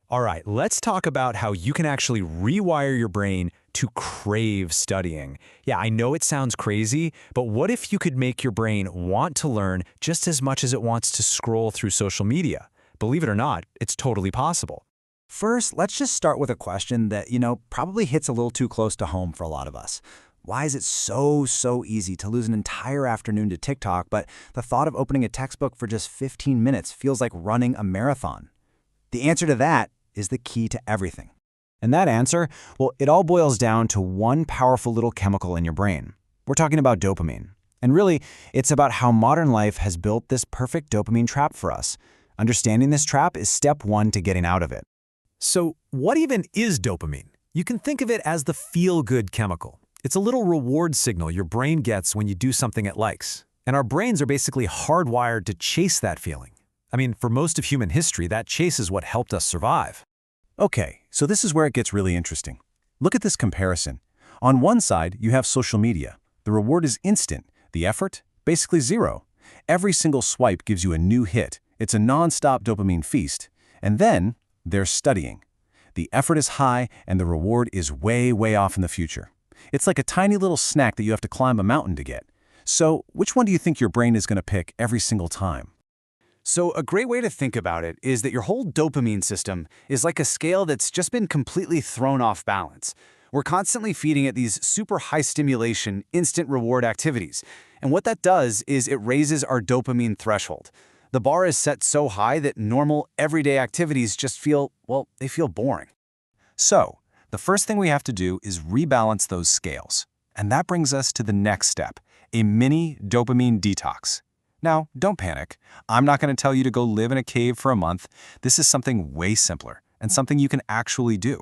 All right, let's talk about how you can actually rewire your brain to crave studying. Yeah, I know it sounds crazy, but what if you could make your brain want to learn just as much as it wants to scroll through social media? Believe it or not, it's totally possible. First, let's just start with a question that, probably hits a little too close to home for a lot of us. Why is it so easy to lose an entire afternoon to TikTok, but the thought of opening a textbook for just 15 minutes feels like running a marathon? The answer to that is the key to everything. And that answer, well, it all boils down to one powerful little chemical in your brain. We're talking about dopamine. And really, it's about how modern life has built this perfect dopamine trap for us. Understanding this trap is step one to getting out of it. So what even is dopamine? You can think of it as the feel-good chemical. It's a little reward signal your brain gets when you do something it likes. And our brains are basically hardwired to chase that feeling. I mean, for most of human history, that chase is what helped us survive. Okay, so this is where it gets really interesting. Look at this comparison. On one side, you have social media. The reward is instant. The effort? Basically zero. Every single swipe gives you a new hit. It's a non-stop dopamine feast. And then there's studying. The effort is high and the reward is way off in the future. It's like a tiny little snack that you have to climb a mountain to get. So which one do you think your brain is going to pick every single time? So a great way to think about it is that your whole dopamine system is like a scale that's just been completely thrown off balance. We're constantly feeding it these super high stimulation, instant reward activities. And what that does is it raises our dopamine threshold. The bar is set so high that normal, everyday activities just feel boring. So, the first thing we have to do is rebalance those scales. And that brings us to the next step, a mini dopamine detox. Now, don't panic. I'm not going to tell you to go live in a cave for a month. This is something way simpler and something you can actually do.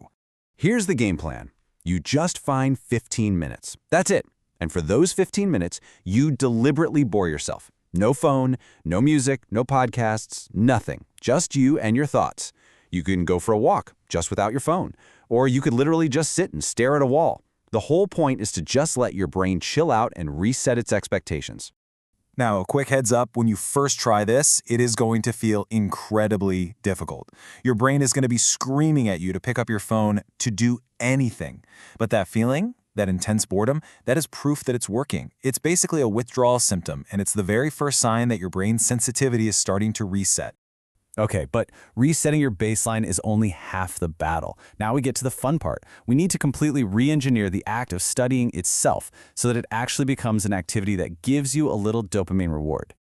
Here's the game plan. You just find 15 minutes. That's it. And for those 15 minutes, you deliberately bore yourself. No phone, no music, no podcasts, nothing. Just you and your thoughts. You can go for a walk, just without your phone. Or you could literally just sit and stare at a wall. The whole point is to just let your brain chill out and reset its expectations. Now, a quick heads up, when you first try this, it is going to feel incredibly difficult. Your brain is going to be screaming at you to pick up your phone to do anything. But that feeling, that intense boredom, that is proof that it's working. It's basically a withdrawal symptom, and it's the very first sign that your brain's sensitivity is starting to reset. Okay, but resetting your baseline is only half the battle. Now we get to the fun part. We need to completely re-engineer the act of studying itself so that it actually becomes an activity that gives you a little dopamine reward.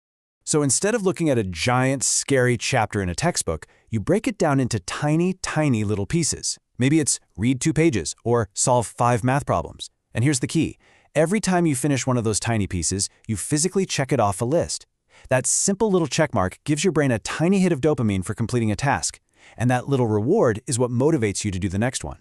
So instead of looking at a giant, scary chapter in a textbook, you break it down into tiny little pieces. Maybe it's read 2 pages or solve 5 math problems. And here's the key. Every time you finish one of those tiny pieces, you physically check it off a list. That simple little checkmark gives your brain a tiny hit of dopamine for completing a task, and that little reward is what motivates you to do the next one.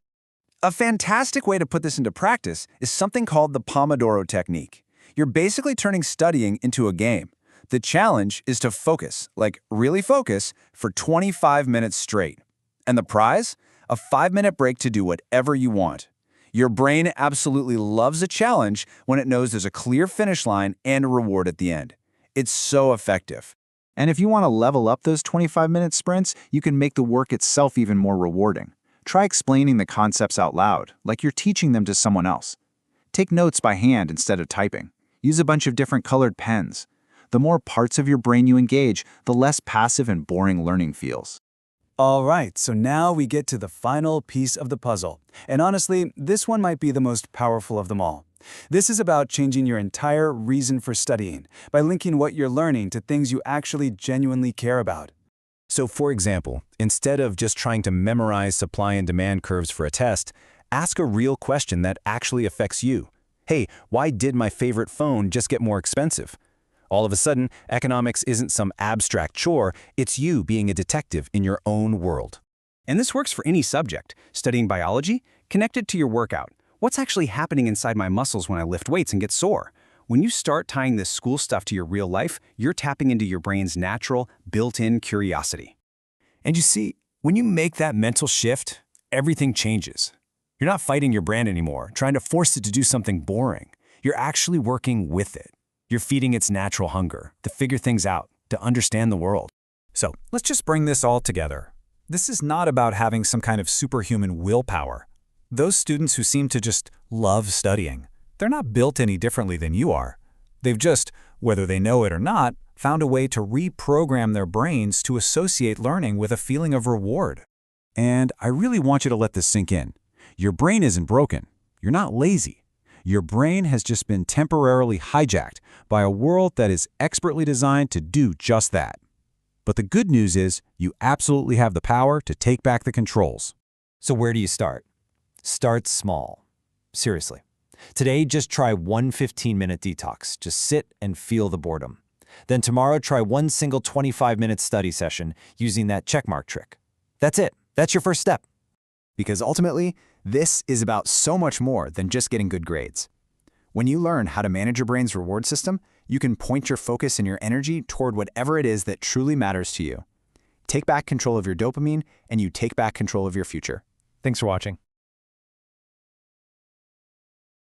A fantastic way to put this into practice is something called the Pomodoro technique. You're basically turning studying into a game. The challenge is to focus, like really focus, for 25 minutes straight. And the prize? A 5-minute break to do whatever you want. Your brain absolutely loves a challenge when it knows there's a clear finish line and a reward at the end. It's so effective. And if you want to level up those 25-minute sprints, you can make the work itself even more rewarding. Try explaining the concepts out loud, like you're teaching them to someone else. Take notes by hand instead of typing. Use a bunch of different colored pens. The more parts of your brain you engage, the less passive and boring learning feels. All right, so now we get to the final piece of the puzzle. And honestly, this one might be the most powerful of them all. This is about changing your entire reason for studying by linking what you're learning to things you actually genuinely care about. So for example, instead of just trying to memorize supply and demand curves for a test, ask a real question that actually affects you. Hey, why did my favorite phone just get more expensive? All of a sudden, economics isn't some abstract chore, it's you being a detective in your own world. And this works for any subject. Studying biology, connect it to your workout. What's actually happening inside my muscles when I lift weights and get sore? When you start tying this school stuff to your real life, you're tapping into your brain's natural, built-in curiosity. And you see, when you make that mental shift, everything changes. You're not fighting your brain anymore, trying to force it to do something boring. You're actually working with it. You're feeding its natural hunger to figure things out, to understand the world. So let's just bring this all together. This is not about having some kind of superhuman willpower. Those students who seem to just love studying, they're not built any differently than you are. They've just, whether they know it or not, found a way to reprogram their brains to associate learning with a feeling of reward. And I really want you to let this sink in. Your brain isn't broken. You're not lazy. Your brain has just been temporarily hijacked by a world that is expertly designed to do just that. But the good news is you absolutely have the power to take back the controls. So where do you start? Start small. Seriously. Today, just try one 15-minute detox. Just sit and feel the boredom. Then tomorrow, try one single 25-minute study session using that checkmark trick. That's it. That's your first step. Because ultimately, this is about so much more than just getting good grades. When you learn how to manage your brain's reward system, you can point your focus and your energy toward whatever it is that truly matters to you. Take back control of your dopamine, and you take back control of your future. Thanks for watching.